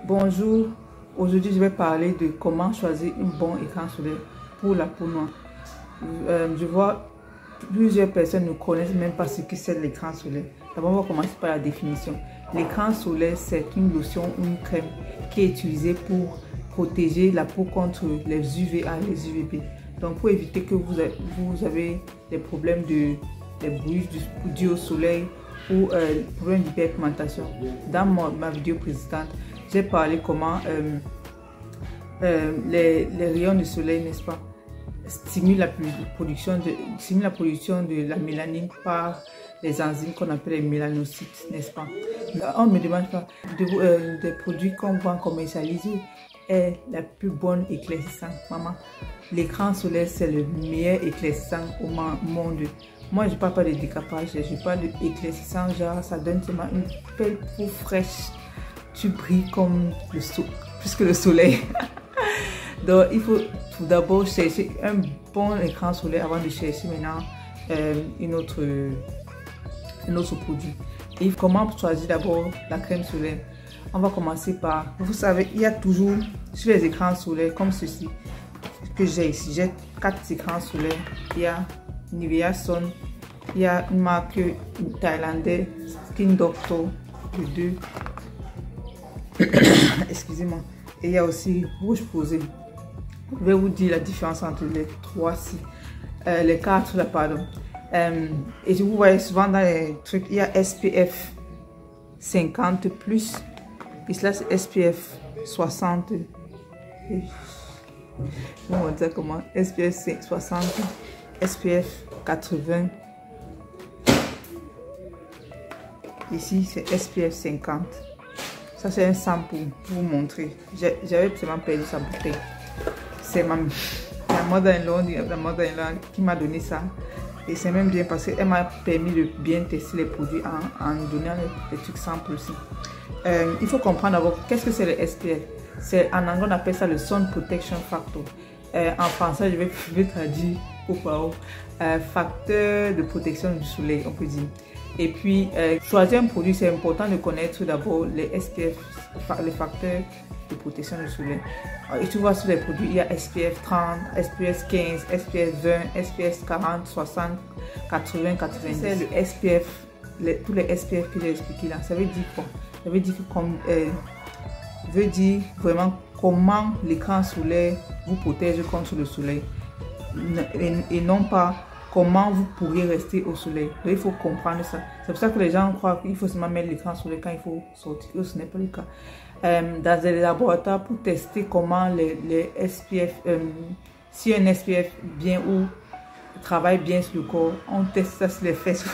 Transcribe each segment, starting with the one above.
Bonjour, aujourd'hui je vais parler de comment choisir un bon écran solaire pour la peau noire. Je vois plusieurs personnes ne connaissent même pas ce que c'est l'écran solaire. D'abord, on va commencer par la définition. L'écran solaire, c'est une lotion ou une crème qui est utilisée pour protéger la peau contre les UVA et les UVB. Donc, pour éviter que vous avez des problèmes des bruits dus au soleil ou problèmes d'hyperpigmentation. Dans ma vidéo précédente, j'ai parlé comment les rayons du soleil, n'est-ce pas, stimulent la production de la mélanine par les enzymes qu'on appelle les mélanocytes, n'est-ce pas. On ne me demande pas des produits qu'on va commercialiser est la plus bonne éclaircissante. Maman, l'écran solaire, c'est le meilleur éclaircissant au monde. Moi, je ne parle pas de décapage, je parle d'éclaircissant, genre ça donne seulement une belle peau fraîche. Tu brilles comme plus que le soleil. Donc, il faut tout d'abord chercher un bon écran solaire avant de chercher maintenant un autre produit. Et comment choisir d'abord la crème solaire? On va commencer par, vous savez, il y a toujours sur les écrans solaires comme ceci que j'ai ici. J'ai 4 écrans solaires. Il y a Nivea Sun, il y a une marque thaïlandaise, Skin Doctor, le 2. Excusez-moi. Et il y a aussi Rouge Posé. Je vais vous dire la différence entre les 3-ci. Les 4 là, pardon. Et vous voyez souvent dans les trucs, il y a SPF 50 plus. Et là, c'est SPF 60. On va dire comment? SPF 60, SPF 80. Ici, c'est SPF 50. Ça, c'est un sample pour vous montrer. J'avais seulement perdu sa bouteille. C'est la mother-in-law qui m'a donné ça. Et c'est même bien parce qu'elle m'a permis de bien tester les produits en donnant les trucs simples aussi. Il faut comprendre d'abord qu'est-ce que c'est le SPF. En anglais, on appelle ça le Sun Protection Factor. En français, je vais traduire facteur de protection du soleil, on peut dire. Et puis, choisir un produit, c'est important de connaître d'abord les SPF, les facteurs de protection du soleil. Et tu vois sur les produits, il y a SPF 30, SPF 15, SPF 20, SPF 40, 60, 80, 90. C'est le SPF, tous les SPF que j'ai expliqué là. Ça veut dire quoi? Ça veut dire vraiment comment l'écran solaire vous protège contre le soleil. Et non pas comment vous pourriez rester au soleil. Donc, il faut comprendre ça. C'est pour ça que les gens croient qu'il faut seulement mettre l'écran solaire quand il faut sortir. Ce n'est pas le cas. Dans les laboratoires, pour tester comment les SPF, si un SPF bien ou travaille bien sur le corps, on teste ça sur les fesses.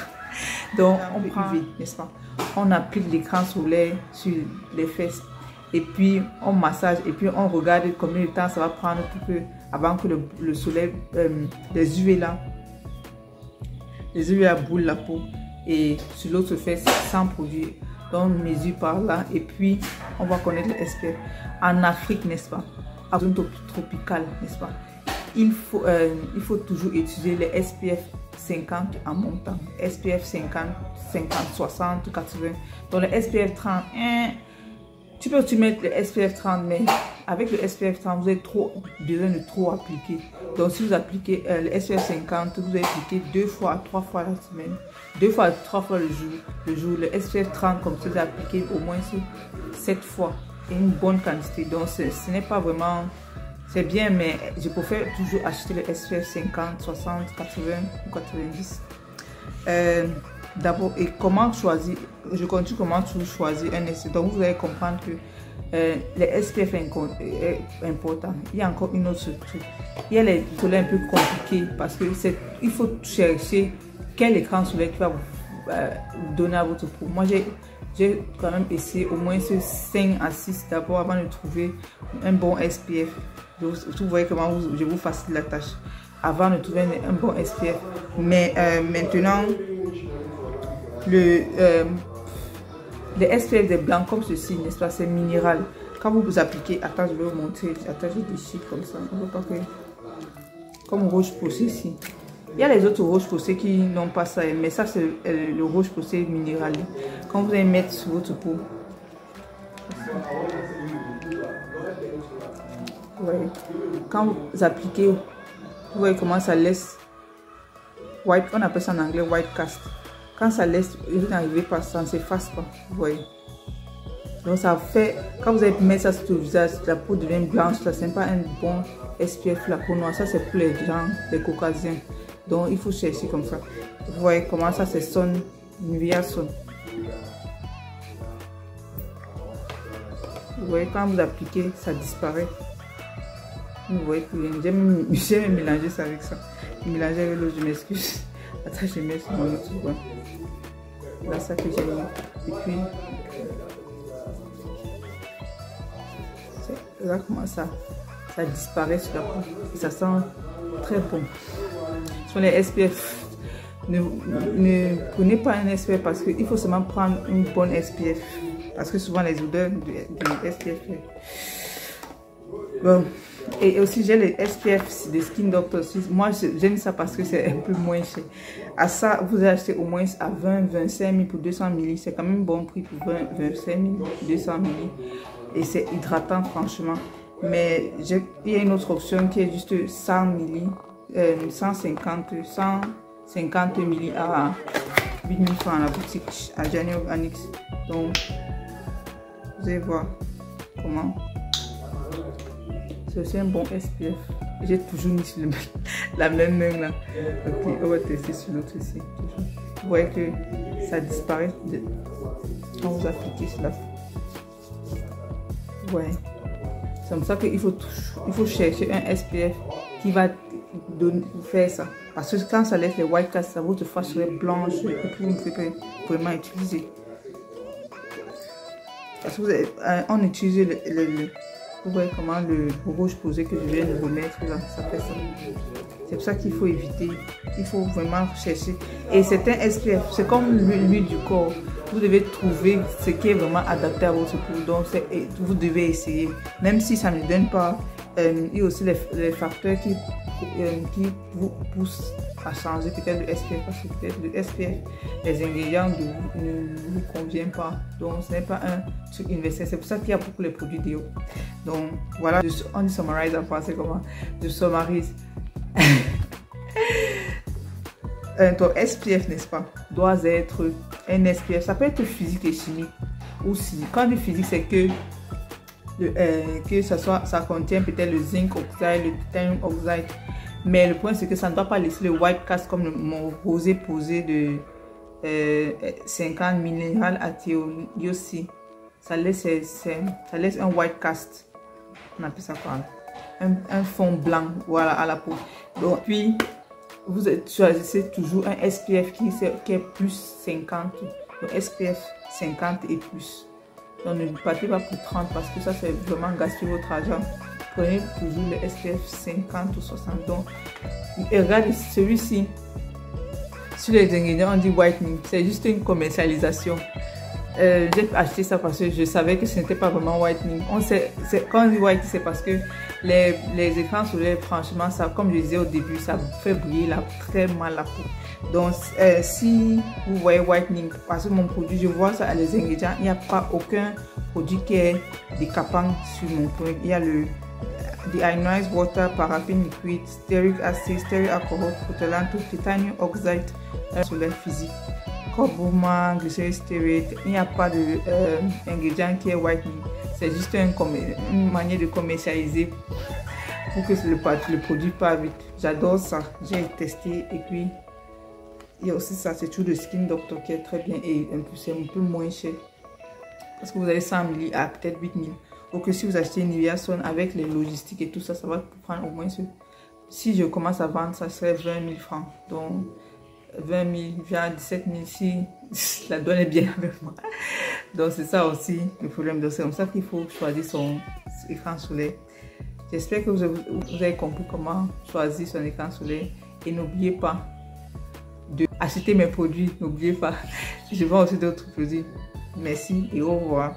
Donc, on prend, n'est-ce pas? On applique l'écran solaire sur les fesses. Et puis, on massage. Et puis, on regarde combien de temps ça va prendre avant que le soleil, les UV là, boule la peau. Et sur l'autre fesse, sans produit. Donc, on mesure par là. Et puis, on va connaître le SPF. En Afrique, n'est-ce pas? En zone tropicale, n'est-ce pas? Il faut toujours utiliser les SPF 50 en montant. SPF 50, 60, 80. Donc, le SPF 30, tu peux aussi mettre le SPF 30, mais avec le SPF 30, vous avez besoin de trop appliquer. Donc, si vous appliquez le SPF 50, vous allez appliquer 2 fois, 3 fois la semaine, 2 fois, 3 fois le jour. Le SPF 30, comme ça, vous appliquez au moins 7 fois. Et une bonne quantité. Donc, ce n'est pas vraiment... C'est bien, mais je préfère toujours acheter le SPF 50, 60, 80 ou 90. D'abord, et comment choisir? Je continue comment choisir un SPF. Donc, vous allez comprendre que les SPF est important. Il y a encore une autre truc. Il y a les soleils un peu compliqués parce que il faut chercher quel écran solaire qui va vous donner à votre peau. Moi, j'ai quand même essayé au moins 5 à 6 d'abord avant de trouver un bon SPF. Donc, vous voyez comment je vous facilite la tâche avant de trouver un bon SPF. Mais maintenant, les SPF des blancs comme ceci, n'est-ce pas, c'est minéral. Quand vous appliquez, attends, je vais vous montrer. Attends, je déchire comme ça. On ne veut pas que... Comme rouge posé ici. Il y a les autres rouges posés qui n'ont pas ça, mais ça c'est le rouge posé minéral. Quand vous allez mettre sur votre peau, Ouais. Quand vous appliquez, vous voyez comment ça laisse white, on appelle ça en anglais white cast. Quand ça laisse, vous n'arrivez pas, ça ne s'efface pas, vous voyez. Donc ça fait, quand vous allez mettre ça sur le visage, la peau devient blanche, ça c'est pas un bon SPF, la peau noire, ça c'est pour les gens, les caucasiens. Donc il faut chercher comme ça. Vous voyez comment ça se sonne, Nivea sonne. Vous voyez quand vous appliquez, ça disparaît. Vous voyez plus rien. J'ai mélangé ça avec ça. Mélanger avec l'eau, je m'excuse. Attends, je mets sur mon autre doigt. Là, ça que j'ai mis. Et puis, là comment ça disparaît sur la peau. Et ça sent très bon. Sur les SPF, ne prenez pas un SPF parce qu'il faut seulement prendre une bonne SPF. Parce que souvent les odeurs du SPF. Bon. Et aussi j'ai les SPF de Skin Doctor aussi. Moi j'aime ça parce que c'est un peu moins cher. À ça vous achetez au moins à 20-25 000 pour 200 ml. C'est quand même bon prix pour 25 000 pour 200 ml. Et c'est hydratant franchement. Mais il y a une autre option qui est juste 100 ml, 150 ml à 8 000 francs à la boutique à Gianni Organics. Donc vous allez voir comment. C'est aussi un bon SPF. J'ai toujours mis sur la même main là. Ok, on va tester sur l'autre ici. Vous voyez que ça disparaît quand vous appliquez cela. Ouais. C'est comme ça qu'il faut chercher un SPF qui va vous faire ça. Parce que quand ça laisse les white cast, ça votre face serait blanche et puis vous ne pouvez pas vraiment utiliser. Parce que on utilise vous voyez comment le rouge posé que je viens de remettre là, ça fait ça. C'est pour ça qu'il faut éviter. Il faut vraiment chercher. Et c'est un SPF, c'est comme l'huile du corps. Vous devez trouver ce qui est vraiment adapté à votre peau. Donc vous devez essayer. Même si ça ne donne pas, il y a aussi les facteurs qui vous poussent à changer peut-être le SPF. Parce que peut-être le SPF, les ingrédients ne vous conviennent pas. Donc ce n'est pas un truc universel. C'est pour ça qu'il y a beaucoup de produits déo. Donc voilà, on dit summarize en français comment? Je summarise. Ton SPF, n'est-ce pas, doit être un SPF. Ça peut être physique et chimique aussi. Quand du physique, c'est que ça contient peut-être le zinc oxide, le titanium oxide. Mais le point, c'est que ça ne doit pas laisser le white cast comme mon rosé posé de 50 minérales à thiosi. Ça laisse un white cast. On appelle ça quoi? Un fond blanc, voilà, à la peau. Donc, puis, vous choisissez toujours un SPF qui est plus 50. Donc, SPF 50 et plus. Donc, ne partez pas pour 30 parce que ça, c'est vraiment gaspiller votre argent. Prenez toujours le SPF 50 ou 60. Donc, et regardez, celui-ci, sur les ingrédients, on dit whitening. C'est juste une commercialisation. J'ai acheté ça parce que je savais que ce n'était pas vraiment whitening. Quand on dit whitening, c'est parce que les écrans solaires, franchement, ça, comme je disais au début, ça fait briller très mal la peau. Donc, si vous voyez whitening, parce que mon produit, je vois ça à les ingrédients, il n'y a pas aucun produit qui est décapant sur mon produit. Il y a le deionized water, paraffin liquide, stearic acid, stearic alcohol, protelanto, titanium oxide, solaire physique. Cobalt, glycérine stérate, il n'y a pas d'ingrédient qui est whitening. C'est juste une manière de commercialiser pour que le produit part vite. J'adore ça, j'ai testé. Et puis il y a aussi ça, c'est toujours le Skin Doctor qui est très bien et c'est un peu moins cher. Parce que vous avez 100 ml à peut-être 8 000. Ou que si vous achetez une Nivea Sun avec les logistiques et tout ça, ça va prendre au moins si je commence à vendre, ça serait 20 000 francs. Donc 20 000, vers 17 000 si la donne est bien avec moi. Donc c'est ça aussi le problème. Donc c'est comme ça qu'il faut choisir son écran solaire. J'espère que vous avez compris comment choisir son écran solaire. Et n'oubliez pas d'acheter mes produits. N'oubliez pas, je vends aussi d'autres produits. Merci et au revoir.